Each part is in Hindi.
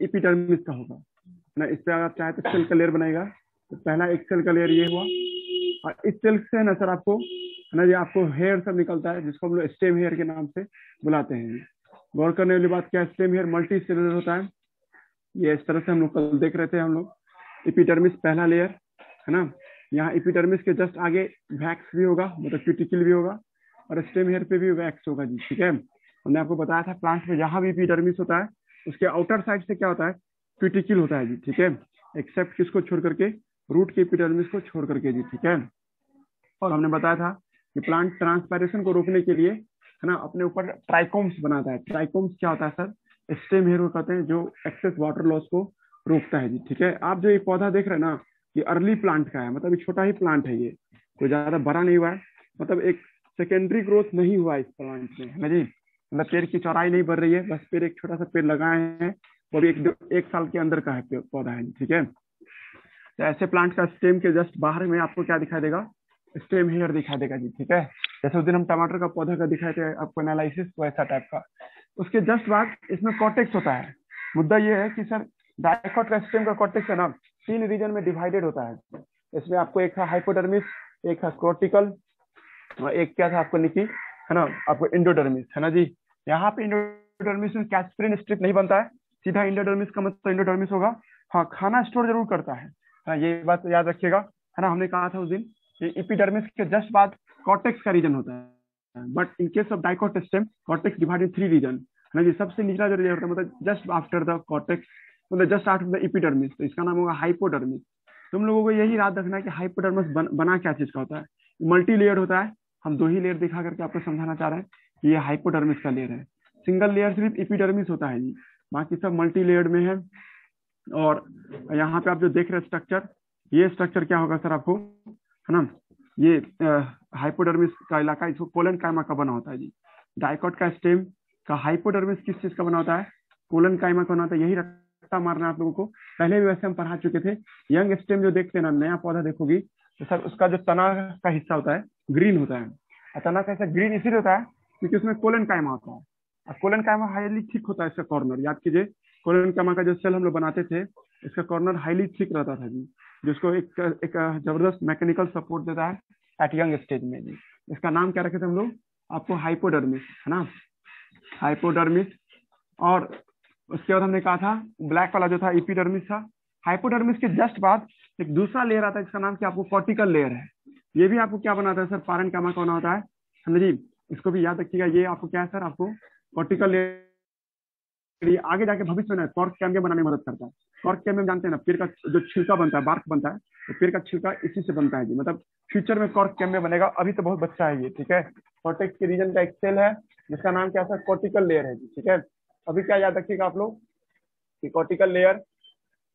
एपिडर्मिस का होगा ना। इस पे अगर आप चाहे तो सेल का लेयर बनाएगा। तो पहला एक सेल का लेयर ये हुआ, और इस सेल से ना सर आपको है ना, ये आपको हेयर सब निकलता है जिसको हम लोग स्टेम हेयर के नाम से बुलाते हैं। गौर करने वाली बात क्या है, स्टेम हेयर मल्टी सेलुलर होता है। ये इस तरह से हम लोग कल देख रहे थे हम लोग। एपिडर्मिस पहला लेयर है ना। यहाँ एपिडर्मिस के जस्ट आगे वैक्स भी होगा, मतलब क्यूटिकल भी होगा, और स्टेम हेयर पे भी वैक्स होगा जी, ठीक है। हमने आपको बताया था प्लांट में जहां भी एपिडर्मिस होता है उसके आउटर साइड से क्या होता है, क्यूटिकल होता है जी, ठीक है। एक्सेप्ट किसको छोड़ करके, रूट के एपिडर्मिस को छोड़ करके जी, ठीक है। और हमने बताया था कि प्लांट ट्रांसपायरेशन को रोकने के लिए है ना अपने ऊपर ट्राइकोम्स बनाता है। ट्राइकोम्स क्या होता है सर, स्टेम हेयर को कहते हैं, जो एक्सेस वाटर लॉस को रोकता है जी, ठीक है। आप जो ये पौधा देख रहे हैं ना, ये अर्ली प्लांट का है, मतलब ये छोटा ही प्लांट है, ये कोई ज्यादा बड़ा नहीं हुआ है, मतलब एक सेकेंडरी ग्रोथ नहीं हुआ है इस प्लांट में, है ना जी। मतलब पेड़ की चौड़ाई नहीं बढ़ रही है, बस पेड़ एक छोटा सा पेड़ लगाए हैं, वो भी एक साल के अंदर का है पौधा है, ठीक है। तो ऐसे प्लांट का स्टेम के जस्ट बाहर में आपको क्या दिखाई देगा, स्टेम हेयर दिखाई देगा जी, ठीक है। जैसे उस दिन हम टमाटर का पौधा का दिखाए थे आपको एनालिसिस, वैसा टाइप का। उसके जस्ट बाद इसमें कॉर्टेक्स होता है। मुद्दा ये है कि सर डाइकोट का स्टेम का कॉर्टेक्स है ना, 3 रीजन में डिवाइडेड होता है। इसमें आपको एक था हाइपोडर्मिस, एक था कोर्टिकल, और एक क्या था आपको निकी, है ना, आपको इंडोडर्मिस, है ना जी। यहाँ पे इंडोडर्मिस में कैस्परिन स्ट्रिप नहीं बनता है, सीधा इंडोडर्मिस का मतलब इंडोडर्मिस होगा। हाँ, खाना स्टोर जरूर करता है, हाँ, ये बात याद रखिएगा, है ना। हमने कहा था उस दिन कि एपिडर्मिस के जस्ट बाद कॉर्टेक्स का रीजन होता है, but in case of dicot stem cortex divided 3 region, है ना जी। सबसे निचला जो लेयर होता है मतलब जस्ट आफ्टर द कॉर्टेक्स, मतलब जस्ट आफ्टर द एपिडर्मिस, तो इसका नाम होगा हाइपोडर्मिस। तुम लोगों को यही याद रखना है कि हाइपोडर्मिस बना क्या चीज का होता है, मल्टी लेयर होता है। हम 2 ही लेयर दिखा करके आपको समझाना चाह रहे हैं कि ये हाइपोडर्मिस का लेयर है। सिंगल लेयर सिर्फ एपिडर्मिस होता है जी, बाकी सब मल्टी लेयर में है। और यहाँ पे आप जो देख रहे हैं स्ट्रक्चर, ये स्ट्रक्चर क्या होगा सर आपको, है ना, ये हाइपोडर्मिस का इलाका इसको कोलन कायमा का बना होता है जी। डाइकोट का स्टेम का हाइपोडर्मिस किस चीज का बना होता है, कोलन कायमा का बना होता है। यही रट्टा मारना है आप लोगों को, पहले भी वैसे हम पढ़ा चुके थे। यंग स्टेम जो देखते हैं ना, नया पौधा देखोगी तो सर उसका जो तना का हिस्सा होता है ग्रीन होता है। और तना का हिस्सा ग्रीन इसलिए होता है क्योंकि उसमें कोलन कायमा होता है, और कोलन कायमा हाईली थिक होता है। इसका कॉर्नर याद कीजिए, कोलन कायमा का जो सेल हम लोग बनाते थे, इसका कॉर्नर हाईली थिक रहता था जी, जिसको एक जबरदस्त मैकेनिकल सपोर्ट देता है एट यंग स्टेज में जी। इसका नाम क्या रखे थे हम लोग, आपको हाइपोडर्मिस, है ना, हाइपोडर्मिस। और उसके बाद हमने कहा था ब्लैक वाला जो था एपिडर्मिस था। हाइपोडर्मिस के जस्ट बाद एक दूसरा लेयर आता है जिसका नाम क्या आपको कॉर्टिकल लेयर है। ये भी आपको क्या बनाता है सर, पारन कामा का बना होता है ना जी। इसको भी याद रखिएगा, ये आपको क्या है सर, आपको कॉर्टिकल लेयर आगे जाके भविष्य में कॉर्क कैम्बियम बनाने में मदद करता है। कॉर्क कैम्बियम जानते हैं ना, पेड़ का जो छिलका बनता है, बार्क बनता है, तो पेड़ का छिलका इसी से बनता है जी। मतलब फ्यूचर में कॉर्क कैम्बियम बनेगा, अभी तो बहुत बच्चा है ये, ठीक है। कॉर्टेक्स के रीजन का एक सेल है जिसका नाम क्या है, कॉर्टिकल लेयर है जी, ठीक है। अभी क्या याद रखिएगा आप लोग कि कॉर्टिकल लेयर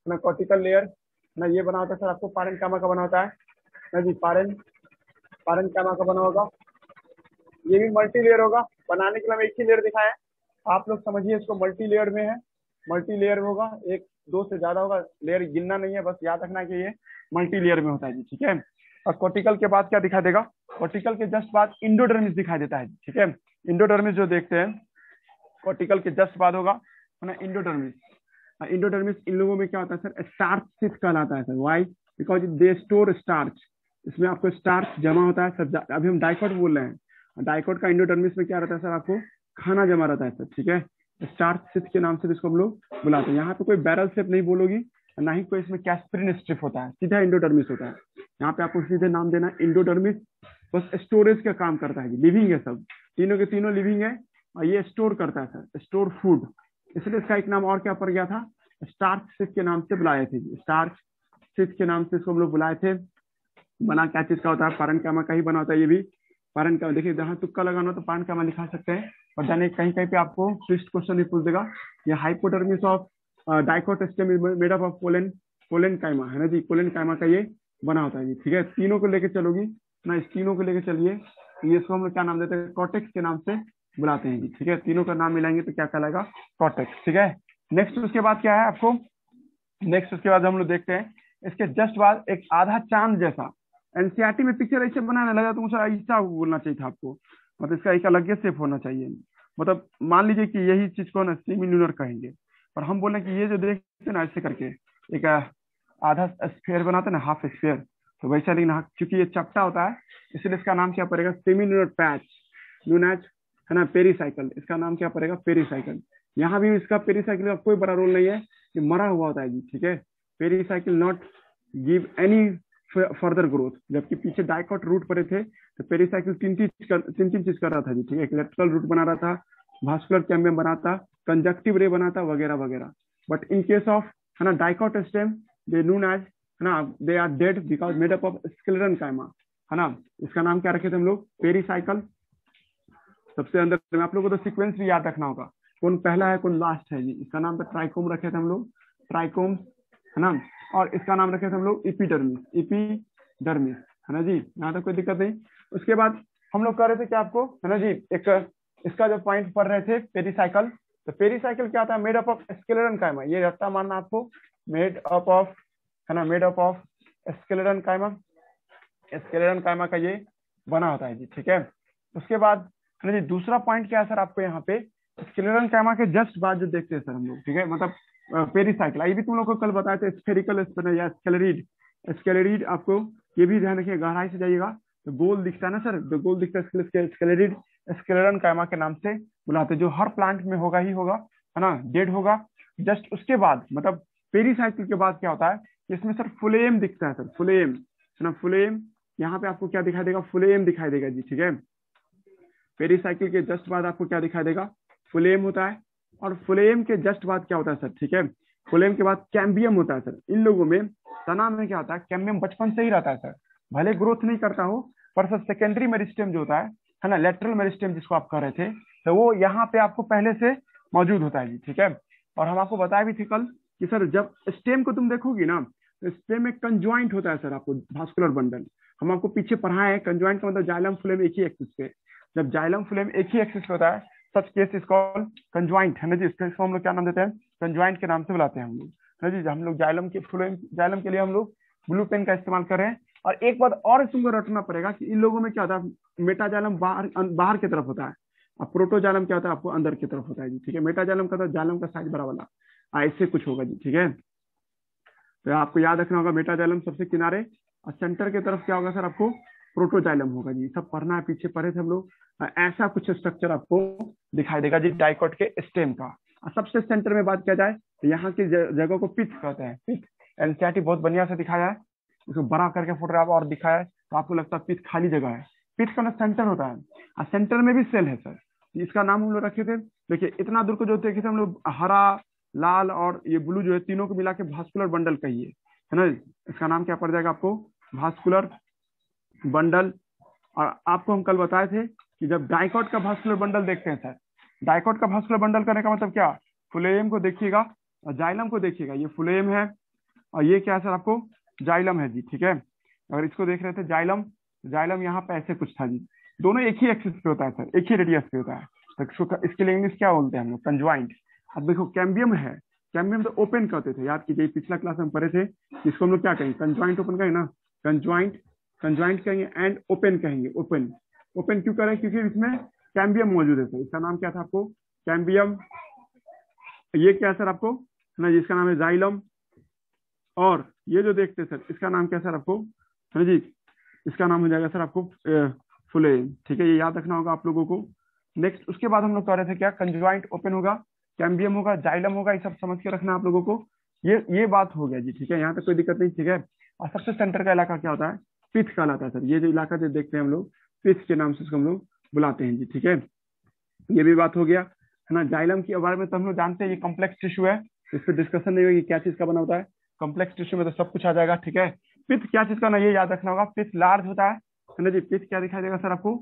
ना, कॉर्टिकल लेयर ना, ये बना होता है सर आपको पारन कामा का बना होता है ना जी। पारन कामा का बना होगा, ये भी मल्टी लेयर होगा। बनाने के लिए हम एक ही लेयर दिखाएं, आप लोग समझिए इसको मल्टी लेयर में है, मल्टी लेयर में होगा, 1 2 से ज्यादा होगा, लेयर गिनना नहीं है, बस याद रखना है कि ये मल्टी लेयर में होता है जी, ठीक है। और कॉर्टिकल के बाद क्या दिखा देगा, कॉर्टिकल के जस्ट बाद इंडोडर्मिस दिखाई देता है, ठीक है। इंडोडर्मिस जो देखते हैं कॉर्टिकल के जस्ट बाद होगा ना इंडोडर्मिस। इंडोडर्मिस इन लोगों में क्या होता है सर, स्टार्च सिथ कहलाता है sir. Why, because they store starch, इसमें आपको स्टार्च जमा होता है सर। अभी हम डाइकोट बोल रहे हैं, डाइकोट का इंडोडर्मिस में क्या रहता है सर, आपको खाना जमा रहता है सर, ठीक है। स्टार्च सिथ के नाम से इसको हम लोग बुलाते हैं। यहाँ पे कोई बैरल शेप नहीं बोलोगी, ना ही कोई इसमें कैस्परिन स्ट्रिप होता है, सीधा इंडोडर्मिस होता है। यहाँ पे आपको सीधे नाम देना इंडोडर्मिस, बस स्टोरेज का काम करता है, लिविंग है सब, तीनों के तीनों लिविंग है, और ये स्टोर करता है सर, स्टोर फूड। इसलिए इसका एक नाम और क्या पड़ गया था, स्टार्च सिथ के नाम से बुलाए थे, स्टार्च सिथ के नाम से इसको हम लोग बुलाए थे। बना क्या चीज का होता है, पारन कामा का ही बना होता है ये भी। पारन कामा देखिए, जहाँ तुक्का लगाना हो तो पारन कामा लिखा सकते हैं, और जाने कहीं कहीं पे आपको ट्विस्ट क्वेश्चन भी पूछ देगा। ये hypodermis of dicot stem is made up of parenchyma, parenchyma, है ना जी, पोलन काइमा का ये बना होता है जी, ठीक है। तीनों को लेकर चलोगी ना, इस तीनों को लेकर चलिए, तो ये इसको हम लोग क्या नाम देते हैं, कॉर्टेक्स के नाम से बुलाते हैं जी, ठीक है। तीनों का नाम मिलाएंगे तो क्या कहलाएगा, कॉर्टेक्स, ठीक है। नेक्स्ट उसके बाद क्या है आपको, नेक्स्ट उसके बाद हम लोग देखते हैं इसके जस्ट बाद एक आधा चांद जैसा, एनसीईआरटी में पिक्चर ऐसे बनाने लगा तो मुझे ऐसा बोलना चाहिए था आपको, मतलब इसका एक अलग शेप होना चाहिए। मतलब मान लीजिए कि यही चीज को ना सेमी लूनर कहेंगे, और हम बोले कि ये जो देखते ना ऐसे करके एक आधा स्फीयर बनाते ना, हाफ स्फीयर, तो वैसा लेकिन क्योंकि ये चपटा होता है इसलिए इसका नाम क्या पड़ेगा, सेमी पैच न्यूनैच, है ना, पेरीसाइकिल, इसका नाम क्या पड़ेगा, पेरीसाइकिल। यहाँ भी इसका पेरीसाइकिल का कोई बड़ा रोल नहीं है, ये मरा हुआ होता है जी, ठीक है। Pericycle not give any further growth, जबकि पीछे डाइकॉट रूट पड़े थे तो पेरीसाइकिल तीन तीन चीज कर रहा था जी, ठीक है। एक लेटरल रूट बना रहा था, भास्कुलर कैम्बियम बनाता, कंजक्टिव रे बनाता, वगैरह वगैरह। बट इन केस ऑफ, है ना, dicot stem, they known as, है ना, they are dead because made up of sclerenchyma, है ना। इसका नाम क्या रखे थे हम लोग, पेरीसाइकिल। सबसे अंदर में आप लोगों को तो सीक्वेंस भी याद रखना होगा, कौन पहला है कौन लास्ट है जी। इसका नाम था ट्राइकोम रखे थे हम लोग, ट्राइकोम, है ना। और इसका नाम रखे थे हम लोग इपीडर्मिस, इपीडर्मिस, है ना जी, यहाँ तक कोई दिक्कत नहीं। उसके बाद हम लोग कर रहे थे क्या आपको, है ना जी, एक इसका जो पॉइंट पढ़ रहे थे पेरीसाइकिल, तो पेरीसाइकिल क्या था, मेड अप ऑफ स्क्लेरन काइमा, ये रट्टा मानना आपको, मेड अप ऑफ, है ना, मेड अप ऑफ स्क्लेरन काइमा, स्क्लेरन काइमा का ये बना होता है जी, ठीक है। उसके बाद है ना जी, दूसरा पॉइंट क्या है सर आपको यहाँ पे, स्क्लेरन काइमा के जस्ट बाद जो देखते हैं सर हम लोग, ठीक है, मतलब पेरीसाइकिल, ये भी तुम लोग को कल बताए थे, स्फेरिकल या स्केलेरिड, स्केलेरिड आपको ये भी ध्यान रखिए, गहराई से जाइएगा तो गोल दिखता है ना सर, जो गोल दिखता है स्केलेरिड, स्क्लेरन काइमा के नाम से बुलाते हैं, जो हर प्लांट में होगा ही होगा, है ना, डेड होगा। जस्ट उसके बाद मतलब पेरीसाइकिल के बाद क्या होता है, इसमें सर फुलेम दिखता है सर, फुलेम, है ना, फुलेम, यहाँ पे आपको क्या दिखाई देगा, फुलेम दिखाई देगा जी, ठीक है। पेरीसाइकिल के जस्ट बाद आपको क्या दिखाई देगा, फुलेम होता है। और फुलेम के जस्ट बाद क्या होता है सर, ठीक है, फुलेम के बाद कैम्बियम होता है सर। इन लोगों में तना में क्या होता है, कैम्बियम बचपन से ही रहता है सर, भले ग्रोथ नहीं करता हो, पर सर सेकेंडरी मेरिस्टेम जो होता है ना, लेटरल मेरिस्टेम जिसको आप कह रहे थे, तो वो यहाँ पे आपको पहले से मौजूद होता है जी, ठीक है। और हम आपको बताया भी थे कल कि सर जब स्टेम को तुम देखोगी ना, तो स्टेम में कंज्वाइंट होता है सर, आपको भास्कुलर बंडल हम आपको पीछे पढ़ाए हैं। कंज्वाइंट का मतलब जाइलम फुलेम एक ही एक्सिस पे, जब जाइलम फुलेम एक ही एक्सिस पे होता है, such case is called conjoint, है ना जी। इसको हम लोग क्या नाम देते हैं, कंज्वाइंट के नाम से बुलाते हैं हम लोग, है ना जी। हम लोग जाइलम के फुलेम, जाइलम के लिए हम लोग ब्लू पेन का इस्तेमाल कर रहे हैं। और एक बात और तुमको रटना पड़ेगा कि इन लोगों में क्या होता है, मेटाजाइलम बाहर बाहर की तरफ होता है, और प्रोटोजाइलम क्या होता है, आपको अंदर की तरफ होता है जी, ठीक है। मेटाजाइलम का तो जाइलम का साइज बड़ा वाला ऐसे कुछ होगा जी, ठीक है। तो आपको याद रखना होगा, मेटाजाइलम सबसे किनारे, और सेंटर की तरफ क्या होगा सर, आपको प्रोटोजाइलम होगा जी। सब पढ़ना है, पीछे पढ़े थे हम लोग। ऐसा कुछ स्ट्रक्चर आपको दिखाई देगा जी डाइकॉट के स्टेम का। और सबसे सेंटर में बात किया जाए तो यहाँ की जगह को पिथ कहते हैं, पिथ। एनसीईआरटी बहुत बढ़िया से दिखाया है, उसको बड़ा करके फोटोग्राफ और दिखाया है, तो आपको लगता है पिथ खाली जगह है। पिथ का ना सेंटर होता है, और सेंटर में भी सेल है सर। इसका नाम हम लोग रखे थे, देखिए इतना दूर को जो देखे थे हम लोग, हरा, लाल और ये ब्लू जो है, तीनों को मिला के भास्कुलर बंडल कहिए, है ना। इसका नाम क्या पड़ जाएगा आपको, भास्कुलर बंडल। और आपको हम कल बताए थे कि जब डाइकॉट का भास्कुलर बंडल देखते हैं सर, डाइकॉट का भास्कुलर बंडल करने का मतलब क्या, फुलेम को देखिएगा और जाइलम को देखिएगा, ये फुलेम है और ये क्या है सर, आपको जाइलम है जी, ठीक है। अगर इसको देख रहे थे जाइलम, जाइलम यहाँ पे ऐसे कुछ था जी, दोनों एक ही एक्सिस पे होता है सर, एक ही रेडियस पे होता है, तो इसके लिए इंग्लिश क्या बोलते हैं हम लोग, कंज्वाइंट। अब देखो कैम्बियम है, कैम्बियम तो ओपन कहते थे, याद कीजिए पिछला क्लास में पढ़े थे, इसको हम लोग क्या कहेंगे, कंज्वाइंट ओपन कहेंगे ना, कंज्वाइंट, कंज्वाइंट कहेंगे एंड ओपन कहेंगे। ओपन, ओपन क्यों करें, क्योंकि इसमें कैम्बियम मौजूद है सर। इसका नाम क्या था आपको, कैम्बियम। ये क्या है सर आपको, है ना, जिसका नाम है जाइलम। और ये जो देखते हैं सर, इसका नाम क्या है सर आपको, है ना जी, इसका नाम हो जाएगा सर आपको फुलेम, ठीक है। ये याद रखना होगा आप लोगों को। नेक्स्ट उसके बाद हम लोग कह रहे थे क्या, कंज्वाइंट ओपन होगा, कैम्बियम होगा, जाइलम होगा, ये सब समझ के रखना आप लोगों को। ये बात हो गया जी, ठीक है, यहाँ तक कोई दिक्कत नहीं, ठीक है। और सबसे सेंटर का इलाका क्या होता है, पिथ कहलाता है सर। ये जो इलाका जो देखते हैं हम लोग, पिथ के नाम से इसको हम लोग बुलाते हैं जी, ठीक है। ये भी बात हो गया, है ना। जाइलम के बारे में तो हम लोग जानते हैं, ये कॉम्प्लेक्स टिश्यू है, इस पर डिस्कशन नहीं होगी, क्या चीज का बना होता है, कॉम्प्लेक्स टिश्यू में तो सब कुछ आ जाएगा, ठीक है। पिथ क्या चीज का ना, ये याद रखना होगा, पिथ लार्ज होता है ना जी। पिथ क्या दिखाई देगा सर आपको,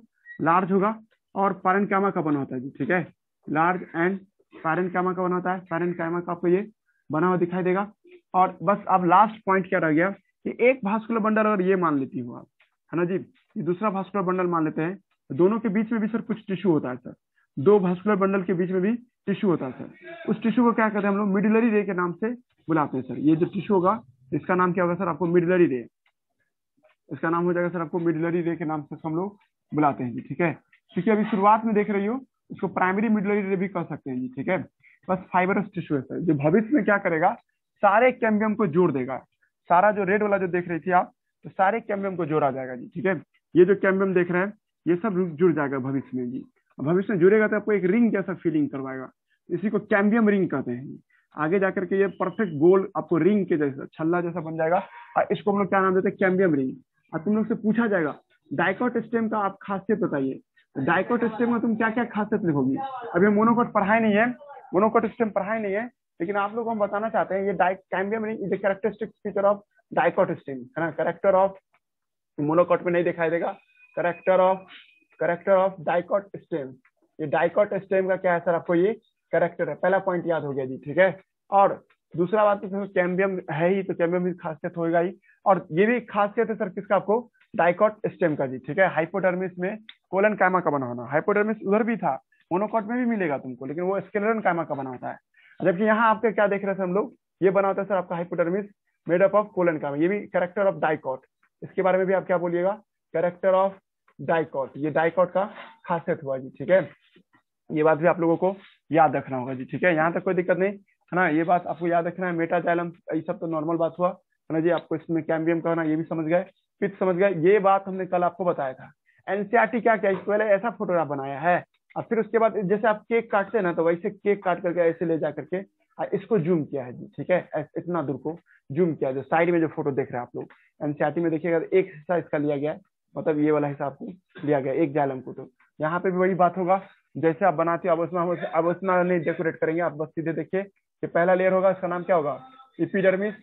लार्ज होगा, और पैरेन्काइमा का बना होता है जी, ठीक है। लार्ज एंड पैरेन्काइमा का बना होता है, पैरेन्काइमा का आपको ये बना हुआ दिखाई देगा। और बस अब लास्ट पॉइंट क्या रह गया कि एक भास्कुलर बंडल अगर ये मान लेती हो आप, है ना जी, ये दूसरा भास्कुलर बंडल मान लेते हैं, दोनों के बीच में भी सर कुछ टिश्यू होता है सर, दो भास्कुलर बंडल के बीच में भी टिश्यू होता है सर। उस टिश्यू को क्या कहते हैं हम लोग, मिडलरी रे के नाम से बुलाते हैं सर। ये जो टिश्यू होगा इसका नाम क्या होगा सर आपको, मिडलरी रे। इसका नाम हो जाएगा सर आपको मिडलरी रे के नाम से हम लोग बुलाते हैं जी, ठीक है। क्योंकि अभी शुरुआत में देख रही हो, इसको प्राइमरी मिडलरी रे भी कह सकते हैं जी, ठीक है। बस फाइबरस टिश्यू है सर, जो भविष्य में क्या करेगा, सारे कैम्बियम को जोड़ देगा। सारा जो रेड वाला जो देख रही थी आप, तो सारे कैम्बियम को जोड़ा जाएगा जी, ठीक है। ये जो कैम्बियम देख रहे हैं, ये सब जुड़ जाएगा भविष्य में जी। भविष्य में जुड़ेगा तो आपको एक रिंग जैसा फीलिंग करवाएगा, इसी को कैम्बियम रिंग कहते हैं जी। आगे जाकर के ये परफेक्ट गोल आपको रिंग के जैसा, छल्ला जैसा बन जाएगा, और इसको हम लोग क्या नाम देते हैं, कैम्बियम रिंग। और तुम लोग से पूछा जाएगा डाइकोट स्टेम का आप खासियत बताइए, डाइकोट स्टेम में तुम क्या क्या खासियत लिखोगी। अभी मोनोकोट पढ़ाई नहीं है, मोनोकोट स्टेम पढ़ाई नहीं है, लेकिन आप लोगों को हम बताना चाहते हैं, ये cambium ring is a characteristic feature of dicot stem, है ना। कैरेक्टर ऑफ मोनोकोट में नहीं दिखाई देगा, करेक्टर ऑफ डाइकोट स्टेम। ये डाइकोट स्टेम का क्या है सर, आपको ये करेक्टर है, पहला पॉइंट याद हो गया जी, ठीक है। और दूसरा बात तो कैम्बियम है ही, तो कैम्बियम की खासियत होगा ही, और ये भी खासियत है सर किसका, आपको डाइकोट स्टेम का जी, ठीक है। हाइपोडर्मिस में कोलन कायमा का बना होना, हाइपोडर्मिस उधर भी था, मोनोकोट में भी मिलेगा तुमको, लेकिन वो स्केलेरन कायमा का बना होता है। जबकि यहाँ आपके क्या देख रहे थे हम लोग, ये बना होता है सर आपका hypodermis made up of colon कायमा, ये भी कैरेक्टर ऑफ डाइकोट। इसके बारे में भी आप क्या बोलिएगा, कैरेक्टर ऑफ डाइकोट, ये डाइकोट का खासियत हुआ जी, ठीक है। ये बात भी आप लोगों को याद रखना होगा जी, ठीक है। यहाँ तक कोई दिक्कत नहीं है ना, ये बात आपको याद रखना है। मेटाजाइलम ये सब तो नॉर्मल बात हुआ है ना जी, आपको इसमें कैम्बियम का होना ये भी समझ गए, पित्त समझ गए, ये बात हमने कल आपको बताया था। एनसीईआरटी क्या क्या, इससे पहले ऐसा फोटोग्राफ बनाया है, और फिर उसके बाद जैसे आप केक काटते हैं ना, तो वैसे केक काट करके ऐसे ले जा करके इसको जूम किया है जी, ठीक है। इतना दूर को जूम किया, जो साइड में जो फोटो देख रहे हैं आप लोग एनसीईआरटी में देखिएगा, एक हिस्सा इसका लिया गया है, मतलब ये वाला हिस्सा आपको लिया गया एक जाइलम को। तो यहाँ पे भी वही बात होगा, जैसे आप बनाते हो अब उसमें नहीं डेकोरेट करेंगे, आप बस सीधे देखिए कि पहला लेयर होगा, इसका नाम क्या होगा, इपिडर्मिस,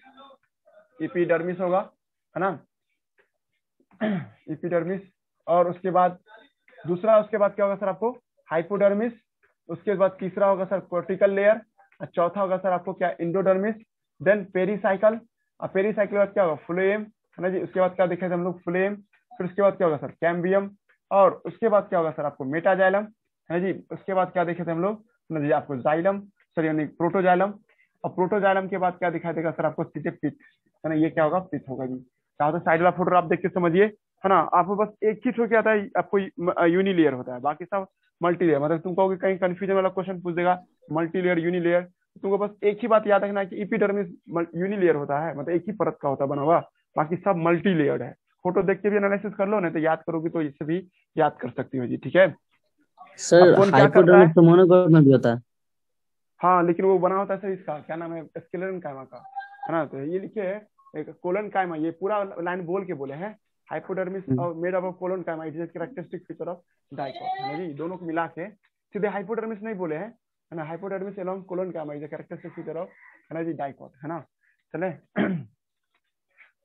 इपिडर्मिस होगा, है ना, इपिडर्मिस। और उसके बाद दूसरा, उसके बाद क्या होगा सर आपको, हाइपोडर्मिस। उसके बाद तीसरा होगा सर कोर्टिकल लेयर, और चौथा होगा सर आपको क्या, इंडोडर्मिस। देन पेरीसाइकल, और पेरीसाइकल के बाद क्या होगा, फ्लोएम, है ना जी। उसके बाद क्या देखे थे हम लोग, फ्लोएम। फिर उसके बाद क्या होगा सर, कैम्बियम। और उसके बाद क्या होगा सर आपको, मेटाजाइलम, है जी। उसके बाद क्या देखे थे हम लोग, है ना जी, आपको जाइलम, सर यानी प्रोटोजाइलम। और प्रोटोजाइलम के बाद क्या दिखाई देगा सर आपको, सीधे पिट, है ना, ये क्या होगा, पिट होगा जी। तो साइड वाला फोटो आप देख के समझिए, है ना। आपको बस एक ही क्या आता है, आपको यूनिलेयर होता है, बाकी सब मल्टी लेयर। मतलब तुम कहोगे कहीं कंफ्यूजन वाला क्वेश्चन पूछ देगा, मल्टी लेयर यूनिलेयर, तुमको बस एक ही बात याद रखना है कि इपिडर्मिस यूनिलेयर होता है, मतलब एक ही परत का होता है बना हुआ, बाकी सब मल्टी लेयर्ड है। फोटो देख के भी एनालिसिस कर लो, नहीं तो याद करोगी तो इससे भी याद कर सकती हो जी, ठीक है। सर अब कौन क्या करता हाइपोडर्मिस है, तो मोनोकोट में भी होता है। हाँ लेकिन वो बना होता है सर इसका क्या नाम है, स्केलेरन कायमा का, है ना। तो ये लिखे है एक कोलन कायमा, ये पूरा लाइन बोल के बोले हैं, हाइपोडर्मिस और मेड अप ऑफ कोलन कायमा, it is characteristic feature of dicot, है ना जी। दोनों को मिला के सीधे हाइपोडर्मिस नहीं बोले हैं, है ना, हाइपोडर्मिस एलोंग कोलन कायमा इज कैरेक्टरिस्टिक फीचर ऑफ, है ना जी, डाइकोट, है ना। चले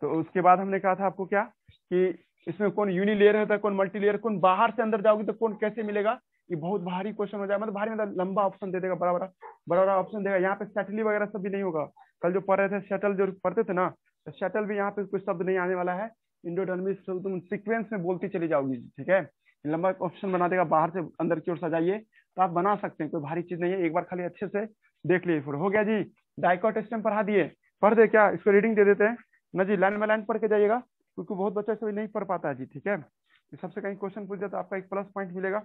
तो उसके बाद हमने कहा था आपको क्या, कि इसमें कौन यूनिलेयर होता है, कौन मल्टीलेयर, कौन बाहर से अंदर जाओगी तो कौन कैसे मिलेगा, ये बहुत भारी क्वेश्चन हो जाए, मतलब भारी मतलब लंबा ऑप्शन दे देगा, बड़ा बड़ा बड़ा बड़ा ऑप्शन देगा। यहाँ पे सेटली वगैरह सब भी नहीं होगा, कल जो पढ़ रहे थे शटल जो पढ़ते थे ना, तो शटल भी यहाँ पे कुछ शब्द नहीं आने वाला है। इंडोडर्मिस तुम सीक्वेंस में बोलती चली जाओगी, ठीक है। लंबा ऑप्शन बना देगा, बाहर से अंदर की ओर सजाइए, तो आप बना सकते हैं, कोई भारी चीज नहीं है, एक बार खाली अच्छे से देख लीजिए। फिर हो गया जी, डाइकोट स्टेम पढ़ा दिए, पढ़ दे क्या, इसको रीडिंग दे देते हैं ना जी, लाइन बाय लाइन पढ़ के जाइएगा, क्योंकि बहुत बच्चा सभी नहीं पढ़ पाता है जी, ठीक है। सबसे कहीं क्वेश्चन पूछ जाए तो आपका एक प्लस पॉइंट मिलेगा।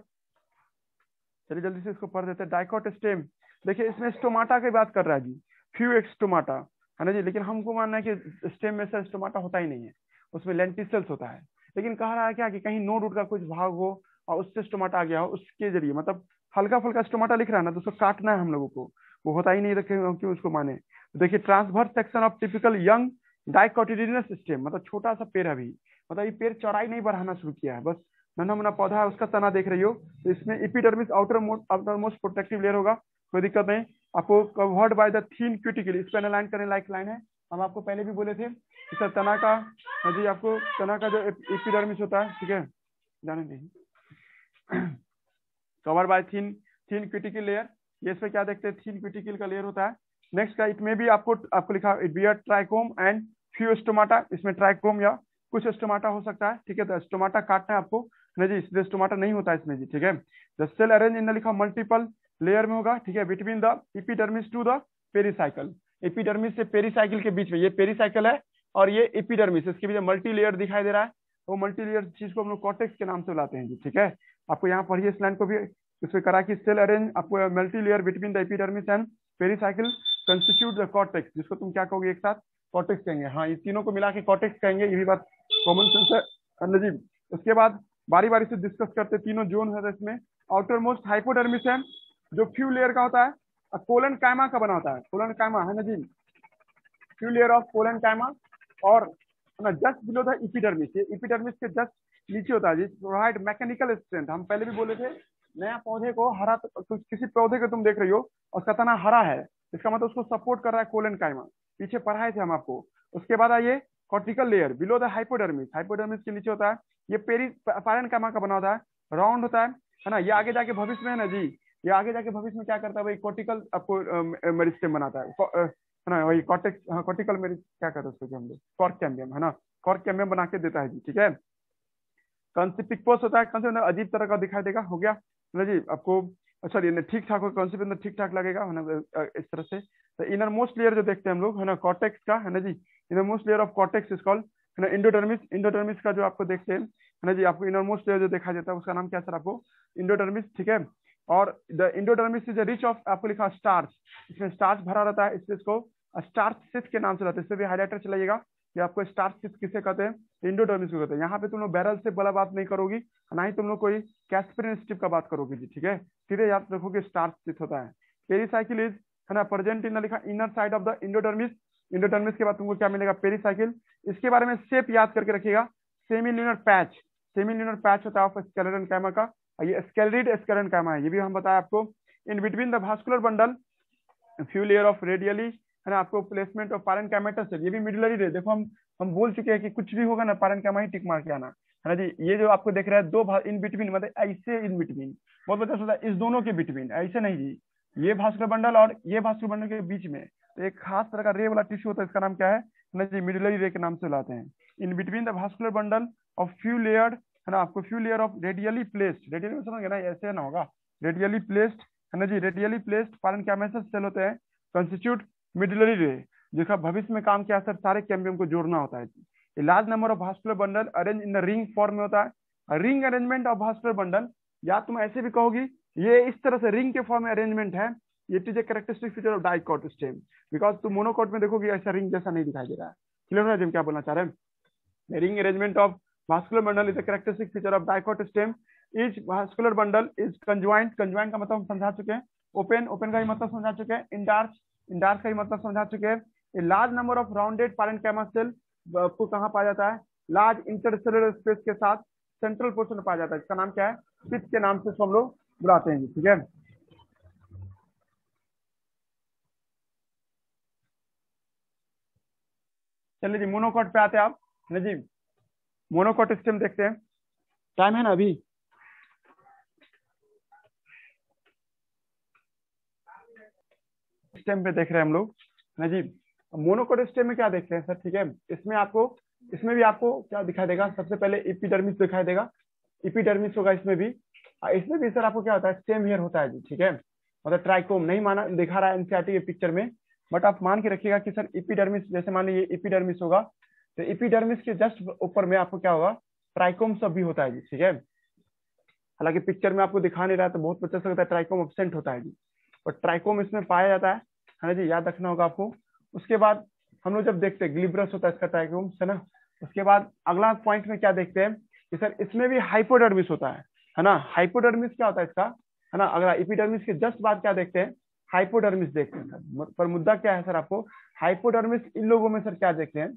चलिए जल्दी से इसको पढ़ देते हैं। डाइकोट स्टेम, देखिए इसमें स्टोमाटा की बात कर रहा है जी, फ्यू स्टोमाटा, है ना जी। लेकिन हमको मानना है कि स्टेम में से स्टोमाटा होता ही नहीं है, उसमें लेंटिसेल्स होता है। लेकिन कह रहा है क्या कि कहीं नो रूट का कुछ भाग हो और उससे स्टोमाटा आ गया हो, उसके जरिए, मतलब हल्का फुल्का स्टोमाटा लिख रहा है ना, तो उसको काटना है हम लोगों को, वो होता ही नहीं, तो क्यों उसको माने। तो देखिए transverse section of typical young dicotyledonous stem, मतलब छोटा सा पेड़ अभी, मतलब ये पेड़ चौड़ाई नहीं बढ़ाना शुरू किया है, बस नन्हा मुन्ना पौधा है, उसका तना देख रही हो। तो इसमें epidermis outer most protective layer होगा, कोई दिक्कत नहीं। आपको covered by the thin cuticle, इस पर अलाइन करने लाइक लाइन है, हम आपको पहले भी बोले थे कि सर तना का, हाँ जी, आपको तना का जो एपिडर्मिस होता है, ठीक है, जाने नहीं, cover by thin thin cuticle layer, ये इसमें क्या देखते हैं, थीन क्यूटिकल का लेयर होता है। नेक्स्ट का इट में भी आपको लिखा it bear trichome and few stomata, इसमें ट्राइकोम या कुछ स्टोमाटा हो सकता है, ठीक है। तो स्टोमाटा काटना है आपको, नहीं जी, इसलिए स्टोमाटा नहीं होता है इसमें जी, ठीक है। द सेल अरेंज इन लिखा मल्टीपल लेयर में होगा, ठीक है, between the epidermis to the pericycle, epidermis से पेरीसाइकिल के बीच में, ये पेरीसाइकिल है और ये एपिडर्मिस, इसके बीच मल्टी लेयर दिखाई दे रहा है, वो मल्टी लेयर चीज को हम लोग कॉर्टेक्स के नाम से बुलाते हैं जी, ठीक है। आपको यहाँ पढ़िए इस लाइन को भी, इसमें करा कि सेल अरेंज आपको multi layer between the epidermis and pericycle constitute the cortex, जिसको तुम क्या कहोगे एक साथ, कॉर्टेक्स कहेंगे। हाँ, ये तीनों को मिला के कॉर्टेक्स कहेंगे, ये भी बात कॉमन सेंस है नजीब। उसके बाद बारी बारी से डिस्कस करते, तीनों जोन है इसमें। आउटर मोस्ट हाइपोडर्मिस है जो फ्यू लेयर का होता है, कोलन कायमा का बना होता है, कोलन कायमा है Najeeb, few layer of collenchyma. और जस्ट बिलो द इपिडर्मिस, ये इपिडर्मिस के जस्ट नीचे होता है जी, प्रोवाइड मैकेनिकल स्ट्रेंथ। हम पहले भी बोले थे, नया पौधे को हरा, तो किसी पौधे को तुम देख रही हो और उसका तना हरा है, इसका मतलब उसको सपोर्ट कर रहा है कोलन कायमा, पीछे पढ़ाए थे हम आपको। उसके बाद आइए cortical layer below the hypodermis, hypodermis के नीचे होता है, ये पैरेन्काइमा का बना होता है, राउंड होता है ना। ये आगे जाके भविष्य में है ना जी, ये आगे जाके भविष्य में क्या करता है भाई, कॉर्टिकल आपको मेरिस्टेम बनाता है ना, वही कॉर्टेक्स, हाँ कॉर्टिकल मेरिस क्या कहते हैं उसको हम लोग, कॉर्क कैम्बियम है ना, कॉर्क कैम्बियम बना के देता है जी, ठीक है। कंसिपिक्पोस होता है, कंसिप अजीब तरह का दिखाई देगा, हो गया ना जी आपको, सॉरी ठीक ठाक हो, कंसिप अंदर ठीक ठाक लगेगा है ना इस तरह से। तो इनर मोस्ट लेयर जो देखते हैं हम लोग है ना कॉर्टेक्स का, है ना जी, innermost layer of cortex is called है ना इंडोडर्मिस। इंडोडर्मिस का जो आपको देखते हैं है ना जी, आपको इनर मोस्ट लेयर जो देखा जाता है उसका नाम क्या सर आपको, इंडोडर्मिस, ठीक है। और the endodermis is rich of, आपको लिखा स्टार्च, इसमें स्टार्च भरा रहता है, इसलिए इसको स्टार्च सिथ के नाम से रहता है, इससे भी हाईलाइटर चलाइएगा कि आपको स्टार्च सिथ किसे कहते हैं, इंडोडर्मिस को कहते हैं। यहाँ पे तुम लोग बैरल से बड़ा बात नहीं करोगी, ना ही तुम लोग कोई कैस्परिन स्ट्रिप का बात करोगे जी, ठीक है, सीधे याद रखोगे स्टार्च सिथ होता है। पेरिसाइकिल इज है ना प्रेजेंट इन लिखा inner side of the endodermis. Endodermis के बाद तुमको क्या मिलेगा, पेरिसाइकिल। इसके बारे में शेप याद करके रखिएगा, सेमील्यूनर पैच, सेमील्यूनर पैच होता है ऑफ स्केलेटन कायमा का, ये स्केलरिड स्केलेटन कायमा है, ये भी हम बताया आपको। In between the vascular bundle few layer of radially है ना, आपको प्लेसमेंट ऑफ पैरेन्काइमा सेल, ये भी मिडलरी रे, देखो हम बोल चुके हैं कि कुछ भी होगा ना पैरेन्काइमा ही टिक मार के आना है ना जी। ये जो आपको देख रहा है दो इन बिटवीन, मतलब ऐसे इन बिटवीन, बहुत बच्चा सोचता है इस दोनों के बिटवीन, ऐसे नहीं जी, ये भास्कुलर बंडल और ये भास्कुलर बंडल के बीच में तो एक खास तरह का रे वाला टिश्यू होता है, इसका नाम क्या है ना जी, मिडलरी रे के नाम से बुलाते हैं। In between the vascular bundle of few layered है ना, आपको few layer of radially placed, radially में समझ गए ना, ऐसे ना होगा, रेडियली प्लेस्ड है ना जी, रेडियली प्लेस्ड पैरेन्काइमा सेल होते हैं, कंस्टिट्यूट मिडलरी रे, जिसका भविष्य में काम क्या है सर, सारे कैम्बियम को जोड़ना होता है जी। Large number of vascular bundle arrange in the ring form में होता है, ring arrangement of vascular bundle, या तुम ऐसे भी कहोगी ये इस तरह से रिंग के फॉर्म में अरेंजमेंट है, it is a characteristic feature of dicot stem, because तुम मोनोकोट में देखोगे ऐसा रिंग जैसा नहीं दिखाई दे रहा है। क्लियर है हम क्या बोलना चाह रहे हैं, ring arrangement of vascular bundle is a characteristic feature of dicot stem, each vascular bundle is conjoint, conjoint का मतलब हम समझा चुके हैं, ओपन, ओपन का ही मतलब समझा चुके हैं, इंडार्च, इंडार्च का ही मतलब समझा चुके हैं। A large number of rounded parenchyma cell आपको कहाँ पाया जाता है, लार्ज इंटरसेलुलर स्पेस के साथ सेंट्रल पोर्शन में पाया जाता है, इसका नाम क्या है, पिच के नाम से इसको हम लोग बुलाते हैं, ठीक है। चलिए जी मोनोकोट पे आते हैं आप ना जी, मोनोकोट स्टेम देखते हैं, टाइम है ना अभी, स्टेम पे देख रहे हैं हम लोग ना जी। मोनोकोट स्टेम में क्या देखते हैं सर, ठीक है, इसमें आपको, इसमें भी आपको क्या दिखाई देगा, सबसे पहले एपिडर्मिस दिखाई देगा, एपिडर्मिस होगा इसमें भी, इसमें भी सर आपको क्या होता है, स्टेम हेयर होता है जी, ठीक है, मतलब ट्राइकोम नहीं माना दिखा रहा है एनसीईआरटी के पिक्चर में, बट आप मान के रखिएगा कि सर एपिडर्मिस, जैसे मान लीजिए एपिडर्मिस होगा तो एपिडर्मिस के जस्ट ऊपर में आपको क्या होगा, ट्राइकोम सब भी होता है जी, ठीक है। हालांकि पिक्चर में आपको दिखा नहीं रहा है तो बहुत बच्चा सकता है ट्राइकोम एब्सेंट होता है जी, और ट्राइकोम इसमें पाया जाता है ना जी, याद रखना होगा आपको। उसके बाद हम लोग जब देखते हैं ग्लिब्रस होता है इसका ट्राइकोम है ना, उसके बाद अगला पॉइंट में क्या देखते हैं कि सर इसमें भी हाइपोडर्मिस होता है ना, हाइपोडर्मिस क्या होता है इसका है ना, अगला एपिडर्मिस के जस्ट बाद क्या देखते हैं, हाइपोडर्मिस देखते हैं सर, पर मुद्दा क्या है सर, आपको हाइपोडर्मिस इन लोगों में सर क्या देखते हैं,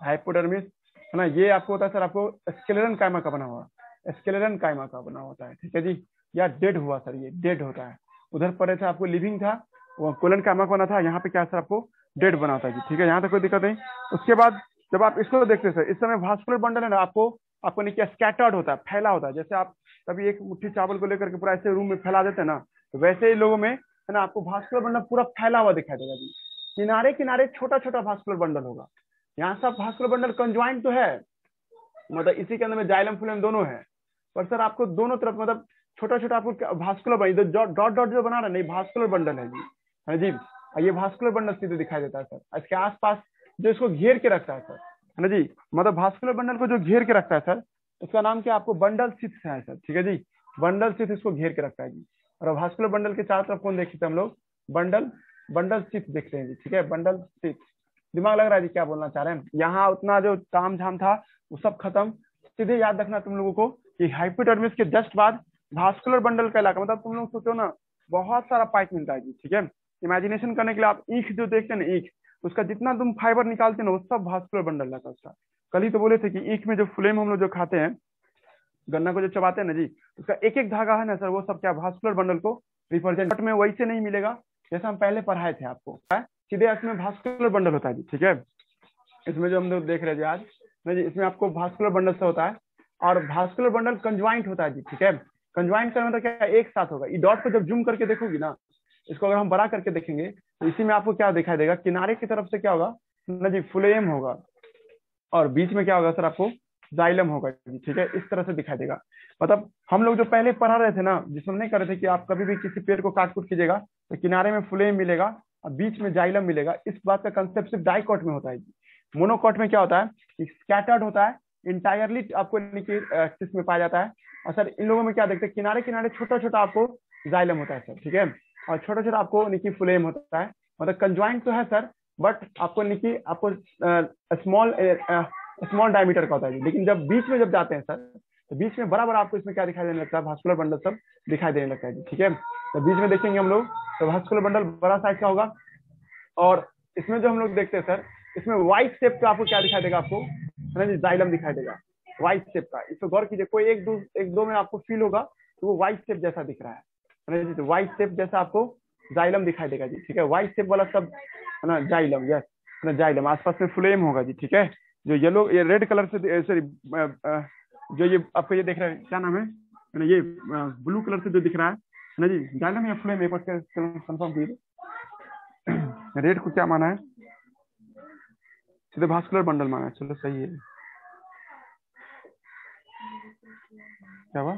हाइपोडर्मिस है ना, ये आपको होता है सर आपको स्केलेटन कायमा का बना हुआ, स्केलेटन कायमा का बना होता है, ठीक है जी, या डेड हुआ सर, ये डेड होता है, उधर परे था आपको लिविंग था, वो कोलन कायमा का बना था, यहाँ पे क्या सर आपको डेड बना होता है जी, ठीक है, यहाँ तक कोई दिक्कत नहीं। उसके बाद जब आप इसको देखते हैं सर, इस समय भास्कुलर बंडल है ना, आपको नहीं क्या स्कैटर्ड होता है, फैला होता है, जैसे आप कभी एक मुट्ठी चावल को लेकर के पूरा ऐसे रूम में फैला देते हैं ना, तो वैसे ही लोगों में है ना आपको भास्कुलर बंडल पूरा फैला हुआ दिखाई देगा जी, किनारे किनारे छोटा छोटा भास्कुलर बंडल होगा, यहाँ सब भास्कुलर बंडल कंज्वाइंट तो है, मतलब इसी के अंदर में जाइलम फ्लोएम दोनों है, पर सर आपको दोनों तरफ मतलब छोटा छोटा आपको भास्कुलर बंडल, डॉट डॉट जो बना रहा है नहीं, भास्कुलर बंडल है जी, है जी, ये भास्कुलर बंडल सीधे दिखाई देता है सर, इसके आसपास जो इसको घेर के रखता है सर, है ना जी, मतलब भास्कुलर बंडल को जो घेर के रखता है सर, उसका नाम क्या आपको बंडल सिथ है सर, ठीक है जी, बंडल सिथ इसको घेर के रखता है जी। और भास्कुलर बंडल के चारों तरफ कौन देखते हैं हम लोग, बंडल बंडल सिक्स देखते हैं जी, ठीक है, बंडल सिक्स। दिमाग लग रहा है जी क्या बोलना चाह रहे हैं? यहाँ उतना जो ताम झाम था वो सब खत्म। सीधे याद रखना तुम लोगों को कि हाइपोडर्मिस के जस्ट बाद भास्कुलर बंडल का इलाका, मतलब तुम लोग सोचो ना बहुत सारा पाइप मिलता है जी, ठीक है। इमेजिनेशन करने के लिए आप ईख जो देखते हैं ना, ईख, उसका जितना तुम फाइबर निकालते हैं ना वो सब भास्कुलर बंडल रहता है उसका। कल ही तो बोले थे कि ईख में जो फ्लेम हम लोग जो खाते हैं, गन्ना को जो चबाते हैं ना जी, उसका एक एक धागा है ना सर, वो सब क्या भास्कुलर बंडल को रिप्रेजेंट में वैसे नहीं मिलेगा जैसा हम पहले पढ़ाए थे आपको, है? सीधे इसमें भास्कुलर बंडल होता है जी, ठीक है। इसमें जो हम लोग देख रहे थे आज ना जी, इसमें आपको भास्कुलर बंडल से होता है, और भास्कुलर बंडल कंज्वाइंट होता है जी, ठीक है। कंज्वाइंट का मतलब क्या है? एक साथ होगा। ये डॉट को जब जूम करके देखोगी ना, इसको अगर हम बड़ा करके देखेंगे तो इसी में आपको क्या दिखाई देगा, किनारे की तरफ से क्या होगा ना जी, फ्लेम होगा, और बीच में क्या होगा सर आपको, जाइलम होगा जी, ठीक है। इस तरह से दिखाई देगा। मतलब हम लोग जो पहले पढ़ा रहे थे ना, जिसमें नहीं कर रहे थे कि आप कभी भी किसी पेड़ को काट कूट कीजिएगा तो किनारे में फ्लेम मिलेगा और बीच में जाइलम मिलेगा, इस बात का कंसेप्ट सिर्फ डाइकॉट में होता है जी। मोनोकॉट में क्या होता है, स्कैटर्ड होता है, इंटायरली आपको एक्सिस में पाया जाता है। और सर इन लोगों में क्या देखते हैं, किनारे किनारे छोटा छोटा आपको जाइलम होता है सर, ठीक है, और छोटा छोटा आपको निकी फ्लेम होता है। मतलब कंज्वाइंट तो है सर, बट आपको निकी आपको स्मॉल स्मॉल डायमीटर का होता है, लेकिन जब बीच में जब जाते हैं सर, तो बीच में बड़ा बड़ा आपको इसमें क्या दिखाई देने लगता है, भास्कुलर बंडल सब दिखाई देने लगता है जी, ठीक है। तो बीच में देखेंगे हम लोग तो भास्कुलर बंडल बड़ा साइज का होगा। और इसमें जो हम लोग देखते हैं सर, इसमें व्हाइट शेप का आपको क्या दिखाई देगा, आपको है ना, जाइलम दिखाई देगा व्हाइट शेप का। इसको गौर कीजिए, कोई एक दो में आपको फील होगा तो वो व्हाइट शेप जैसा दिख रहा है ना जी, व्हाइट शेप जैसा आपको जाइलम दिखाई देगा जी, ठीक है। व्हाइट शेप वाला सब है ना जाइलम, यस है ना, जाइलम। आसपास में फ्लेम होगा जी, ठीक है। जो येलो, ये रेड कलर से, सॉरी जो ये आपको ये दिख रहा है, क्या नाम है ना, ये ब्लू कलर से जो दिख रहा है ना जी, जाइलम या फ्लेम, एक बार कंफर्म कीजिए। रेड को क्या माना है, सीधे भास्कुलर बंडल माना है, चलो सही है। क्या हुआ,